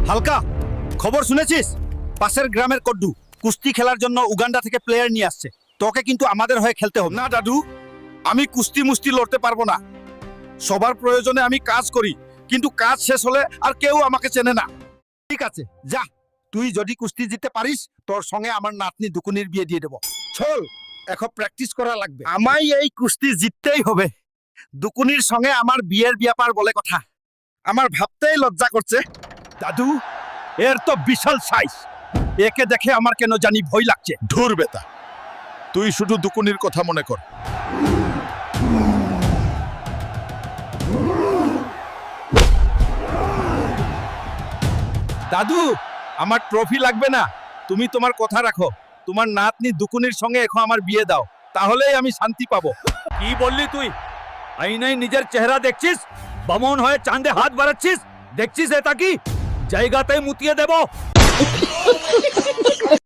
হালকা খবর শুনেছিস? পাশের গ্রামের কড্ডু কুস্তি খেলার জন্য উগান্ডা থেকে প্লেয়ার নিয়ে আসছে। তোকে কিন্তু আমাদের হয়ে খেলতে হবে। না দাদু, আমি কুস্তি মুস্তি লড়তে পারবো না। সবার প্রয়োজনে আমি কাজ করি, কিন্তু কাজ শেষ হলে আর কেউ আমাকে চেনে না। ঠিক আছে, যা। তুই যদি কুস্তি জিততে পারিস, তোর সঙ্গে আমার নাতনি দুকুনির বিয়ে দিয়ে দেব। চল, এখন প্র্যাকটিস করা লাগবে। আমায় এই কুস্তি জিততেই হবে। দুকুনির সঙ্গে আমার বিয়ের ব্যাপার বলে কথা। আমার ভাবতেই লজ্জা করছে। দাদু, এর তো বিশাল সাইজ। একে দেখে আমার কেন জানি ভয় লাগছে। ধুর বেটা, তুই শুধু দুকুনির কথা মনে কর। দাদু, আমার ট্রফি লাগবে না। তুমি তোমার কথা রাখো। তোমার নাতনি দুকুনির সঙ্গে এখন আমার বিয়ে দাও, তাহলেই আমি শান্তি পাবো। কি বললি তুই? আইনাই নিজের চেহারা দেখছিস? বামন হয়ে চাঁদে হাত বাড়াচ্ছিস? দেখছিস এটা কি? জায়গাতেই মুতিয়ে দেব।